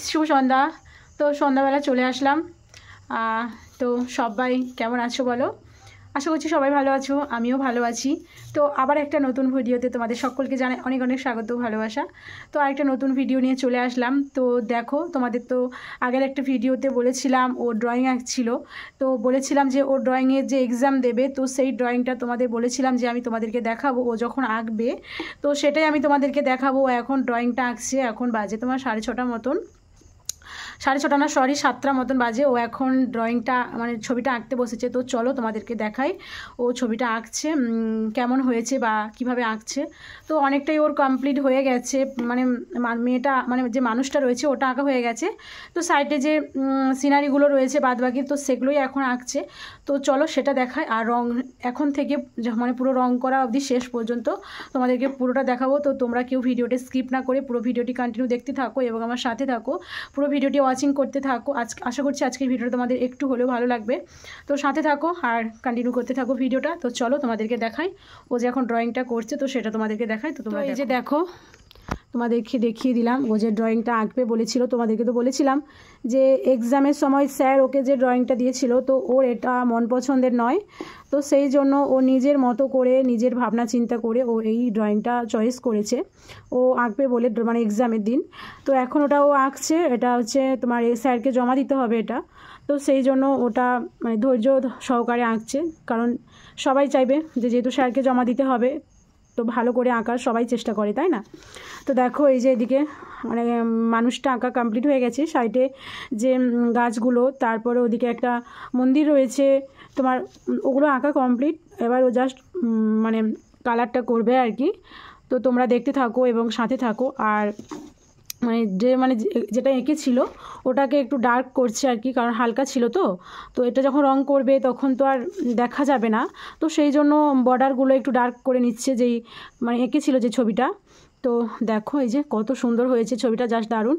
শুভ সন্ধ্যা। তো সন্ধ্যাবেলা চলে আসলাম। তো সবাই কেমন আছো বলো? আশা করছি সবাই ভালো আছো, আমিও ভালো আছি। তো আবার একটা নতুন ভিডিওতে তোমাদের সকলকে জানাই অনেক অনেক স্বাগত, ভালোবাসা। তো আরেকটা নতুন ভিডিও নিয়ে চলে আসলাম। তো দেখো, তোমাদের তো আগের একটা ভিডিওতে বলেছিলাম ও ড্রয়িং আঁকছিল। তো বলেছিলাম যে ও ড্রয়িংয়ের যে এক্সাম দেবে, তো সেই ড্রয়িংটা তোমাদের বলেছিলাম যে আমি তোমাদেরকে দেখাবো ও যখন আঁকবে। তো সেটাই আমি তোমাদেরকে দেখাবো। ও এখন ড্রয়িংটা আঁকছে। এখন বাজে তোমার 6:30 মতন, 6:30 না, সরি 7টা মতন বাজে। ও এখন ড্রয়িংটা মানে ছবিটা আঁকতে বসেছে। তো চলো তোমাদেরকে দেখাই ও ছবিটা আঁকছে কেমন হয়েছে বা কিভাবে আঁকছে। তো অনেকটাই ওর কমপ্লিট হয়ে গেছে, মানে মেয়েটা মানে যে মানুষটা রয়েছে ওটা আঁকা হয়ে গেছে। তো সাইডে যে সিনারিগুলো রয়েছে বাদবাকি, তো সেগুলোই এখন আঁকছে। তো চলো সেটা দেখায়। আর রং এখন থেকে মানে পুরো রং করা অবধি শেষ পর্যন্ত তোমাদেরকে পুরোটা দেখাবো। তো তোমরা কেউ ভিডিওটা স্কিপ না করে পুরো ভিডিওটি কন্টিনিউ দেখতে থাকো এবং আমার সাথে থাকো, পুরো ভিডিওটি ওয়াচিং করতে থাকো। আশা করছি আজকের ভিডিওটা তোমাদের একটু হলেও ভালো লাগবে। তো সাথে থাকো আর কন্টিনিউ করতে থাকো ভিডিওটা। তো চলো তোমাদেরকে দেখাই ও যে এখন ড্রয়িংটা করছে, তো সেটা তোমাদেরকে দেখাই। তো তোমরা এই যে দেখো, তোমাদেরকে দেখিয়ে দিলাম ও যে ড্রয়িংটা আঁকবে বলেছিল। তোমাদেরকে তো বলেছিলাম যে এক্সামের সময় স্যার ওকে যে ড্রয়িংটা দিয়েছিল, তো ওর এটা মন পছন্দের নয়। তো সেই জন্য ও নিজের মতো করে নিজের ভাবনা চিন্তা করে ও এই ড্রয়িংটা চয়েস করেছে। ও আঁকবে বলে মানে এক্সামের দিন। তো এখন ওটা ও আঁকছে। এটা হচ্ছে তোমার স্যারকে জমা দিতে হবে এটা। তো সেই জন্য ওটা মানে ধৈর্য সহকারে আঁকছে, কারণ সবাই চাইবে যে যেহেতু স্যারকে জমা দিতে হবে, তো ভালো করে আঁকার সবাই চেষ্টা করে, তাই না? তো দেখো এই যে এদিকে মানে মানুষটা আঁকা কমপ্লিট হয়ে গেছে। সাইডে যে গাছগুলো, তারপরে ওদিকে একটা মন্দির রয়েছে তোমার, ওগুলো আঁকা কমপ্লিট। এবার ও জাস্ট মানে কালারটা করবে আর কি। তো তোমরা দেখতে থাকো এবং সাথে থাকো। আর মানে যেটা এঁকেছিল ওটাকে একটু ডার্ক করছে আর কি, কারণ হালকা ছিল। তো এটা যখন রং করবে তখন তো আর দেখা যাবে না। তো সেই জন্য বর্ডারগুলো একটু ডার্ক করে নিচ্ছে, যেই মানে এঁকেছিল যে ছবিটা। তো দেখো এই যে কত সুন্দর হয়েছে ছবিটা, জাস্ট দারুণ।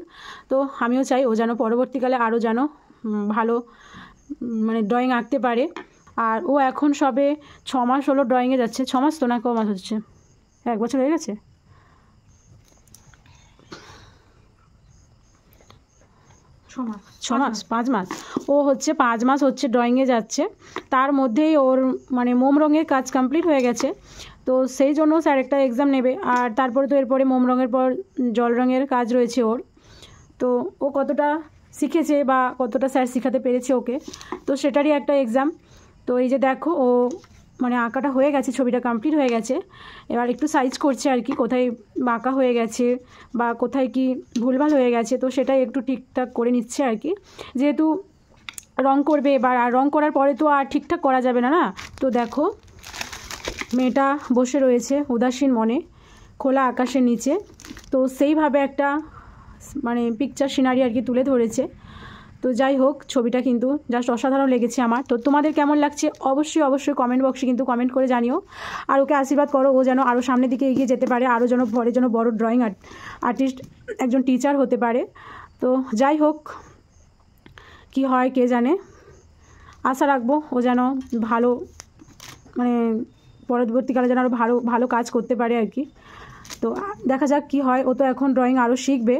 তো আমিও চাই ও যেন পরবর্তীকালে আরও যেন ভালো মানে ড্রয়িং আঁকতে পারে। আর ও এখন সবে 6 মাস হলো ড্রয়িংয়ে যাচ্ছে। 6 মাস তো না, ক মাস হচ্ছে? 1 বছর হয়ে গেছে। 6 মাস 5 মাস ও হচ্ছে 5 মাস হচ্ছে ড্রয়িংয়ে যাচ্ছে। তার মধ্যেই ওর মানে মোম রঙের কাজ কমপ্লিট হয়ে গেছে। তো সেই জন্য স্যার একটা এক্সাম নেবে। আর তারপরে তো এরপরে মোম রঙের পর জল রঙের কাজ রয়েছে ওর। তো ও কতটা শিখেছে বা কতটা স্যার শেখাতে পেরেছে ওকে, তো সেটারই একটা এক্সাম। তো এই যে দেখো ও মানে আঁকাটা হয়ে গেছে, ছবিটা কমপ্লিট হয়ে গেছে। এবার একটু সাইজ করছে আর কি, কোথায় বাঁকা হয়ে গেছে বা কোথায় কি ভুলভাল হয়ে গেছে, তো সেটাই একটু ঠিকঠাক করে নিচ্ছে আর কি। যেহেতু রং করবে এবার, আর রং করার পরে তো আর ঠিকঠাক করা যাবে না, না? তো দেখো মেয়েটা বসে রয়েছে উদাসীন মনে খোলা আকাশের নিচে। তো সেইভাবে একটা মানে পিকচার সিনারি আর কি তুলে ধরেছে। তো যাই হোক, ছবিটা কিন্তু জাস্ট অসাধারণ লেগেছে আমার। তো তোমাদের কেমন লাগছে অবশ্যই অবশ্যই কমেন্ট বক্সে কিন্তু কমেন্ট করে জানিও। আর ওকে আশীর্বাদ করো ও যেন আরও সামনের দিকে এগিয়ে যেতে পারে, আরও যেন পরে যেন বড় ড্রয়িং আর্টিস্ট একজন টিচার হতে পারে। তো যাই হোক, কি হয় কে জানে। আশা রাখবো ও যেন ভালো মানে পরবর্তীকালে যেন আরও ভালো ভালো কাজ করতে পারে আর কি। তো দেখা যাক কি হয়। ও তো এখন ড্রয়িং আরও শিখবে।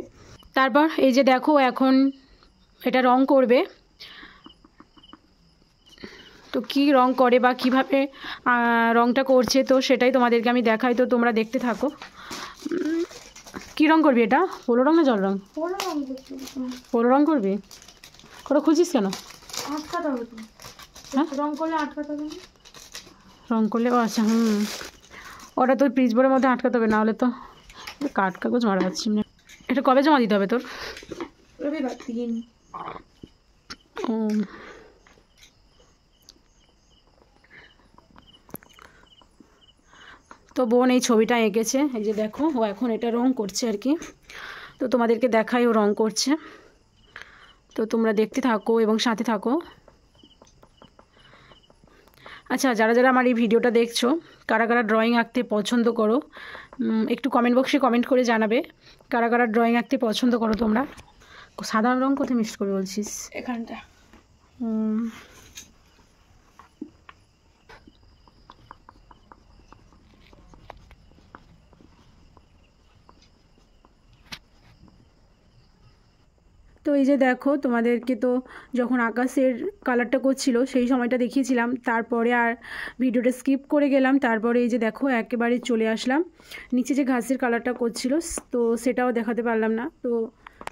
তারপর এই যে দেখো এখন এটা রং করবে। তো কি রং করে বা কিভাবে রংটা করছে, তো সেটাই তোমাদেরকে আমি দেখাই। তো তোমরা দেখতে থাকো। কি রং করবি এটা? পোলো রং না জল রং? পোলো রং করবি? ওটা খুঁজিস কেন? আটকাতে হবে তো। হ্যাঁ, রং করলে আটকাতে হবে। রং করলে ও আচ্ছা, ওটা তোর পিচ বোর্ডের মধ্যে আটকাতে হবে, নাহলে তো কাঠ কাগজ মারা যাচ্ছে। এটা কবে জমা দিতে হবে তোর? রবিবার 3। ও, তো বোন এই ছবিটা এঁকেছে। এই যে দেখো ও এখন এটা রং করছে আর কি। তো তোমাদেরকে দেখাই ও রং করছে। তো তোমরা দেখতে থাকো এবং সাথে থাকো। আচ্ছা, যারা যারা আমার এই ভিডিওটা দেখছো, কারা কারা ড্রয়িং আঁকতে পছন্দ করো একটু কমেন্ট বক্সে কমেন্ট করে জানাবে। কারা কারা ড্রয়িং আঁকতে পছন্দ করো তোমরা। সাধারণ রং কোথায় মিক্স করে বলছিস? এখানটা তো এই যে দেখো, তোমাদেরকে তো যখন আকাশের কালারটা করছিল সেই সময়টা দেখিয়েছিলাম, তারপরে আর ভিডিওটা স্কিপ করে গেলাম। তারপরে এই যে দেখো একেবারে চলে আসলাম নিচে যে ঘাসের কালারটা করছিল, তো সেটাও দেখাতে পারলাম না। তো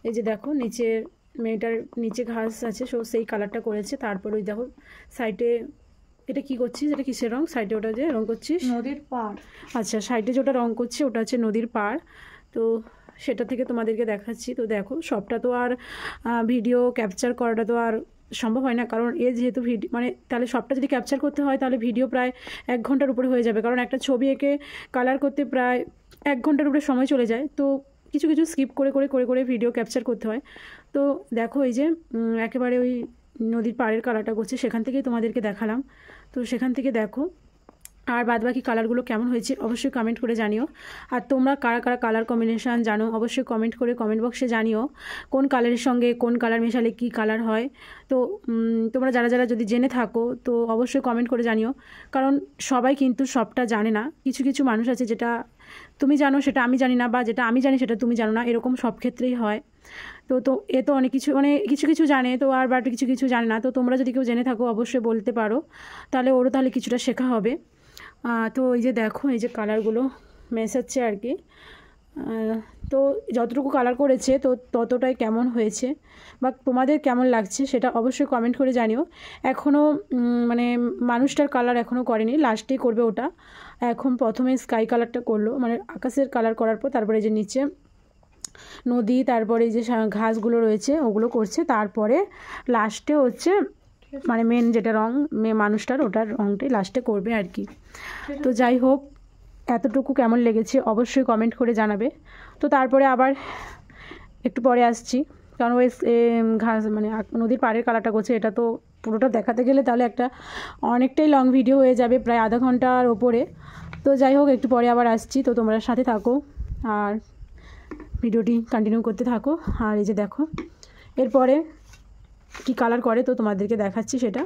এই যে দেখো নিচের মেয়েটার নিচে ঘাস আছে, সো সেই কালারটা করেছে। তারপরে ওই দেখো সাইডে, এটা কি করছিস, এটা কিসের রং? সাইডে ওটা যে রং করছিস, নদীর পাড়। আচ্ছা, সাইডে যেটা রং করছে ওটা হচ্ছে নদীর পাড়। তো সেটা থেকে তোমাদেরকে দেখাচ্ছি। তো দেখো সবটা তো আর ভিডিও ক্যাপচার করাটা তো আর সম্ভব হয় না, কারণ এ যেহেতু ভিডিও মানে তাহলে সবটা যদি ক্যাপচার করতে হয় তাহলে ভিডিও প্রায় 1 ঘন্টার উপরে হয়ে যাবে, কারণ একটা ছবি এঁকে কালার করতে প্রায় 1 ঘন্টার উপরে সময় চলে যায়। তো কিছু কিছু স্কিপ করে করে করে করে ভিডিও ক্যাপচার করতে হয়। তো দেখো এই যে একেবারে ওই নদীর পাড়ের কালারটা করছে, সেখান থেকেই তোমাদেরকে দেখালাম। তো সেখান থেকে দেখো, আর বাদবাকি কালারগুলো কেমন হয়েছে অবশ্যই কমেন্ট করে জানিও। আর তোমরা কারা কারা কালার কম্বিনেশান জানো অবশ্যই কমেন্ট করে কমেন্ট বক্সে জানিও, কোন কালারের সঙ্গে কোন কালার মেশালে কী কালার হয়। তো তোমরা যারা যারা যদি জেনে থাকো তো অবশ্যই কমেন্ট করে জানিও, কারণ সবাই কিন্তু সবটা জানে না। কিছু কিছু মানুষ আছে যেটা তুমি জানো সেটা আমি জানি না, বা যেটা আমি জানি সেটা তুমি জানো না, এরকম সব ক্ষেত্রেই হয়। তো এ তো অনেক কিছু মানে কিছু কিছু জানে তো, আর বাট কিছু কিছু জানে না। তো তোমরা যদি কেউ জেনে থাকো অবশ্যই বলতে পারো, তাহলে ওরও তাহলে কিছুটা শেখা হবে। তো এই যে দেখো এই যে কালারগুলো মেশাচ্ছে আর কি। তো যতটুকু কালার করেছে তো ততটাই কেমন হয়েছে বা তোমাদের কেমন লাগছে সেটা অবশ্যই কমেন্ট করে জানিও। এখনও মানে মানুষটার কালার এখনও করেনি, লাস্টেই করবে ওটা। এখন প্রথমে স্কাই কালারটা করলো, মানে আকাশের কালার করার পর তারপরে যে নিচে নদী, তারপরে এই যে ঘাসগুলো রয়েছে ওগুলো করছে, তারপরে লাস্টে হচ্ছে মানে মেন যেটা রং মানুষটার ওটার রংটাই লাস্টে করবে আর কি। তো যাই হোক, এতটুকু কেমন লেগেছে অবশ্যই কমেন্ট করে জানাবে। তো তারপরে আবার একটু পরে আসছি, কারণ ওই ঘাস মানে নদীর পাড়ের কালারটা করছে, এটা তো পুরোটা দেখাতে গেলে তাহলে একটা অনেকটাই লং ভিডিও হয়ে যাবে, প্রায় আধা ঘন্টার ওপরে। তো যাই হোক একটু পরে আবার আসছি, তো তোমরা সাথে থাকো আর ভিডিওটি কন্টিনিউ করতে থাকো। আর এই যে দেখো এরপরে কি কালার করে তো তোমাদেরকে দেখাচ্ছি সেটা।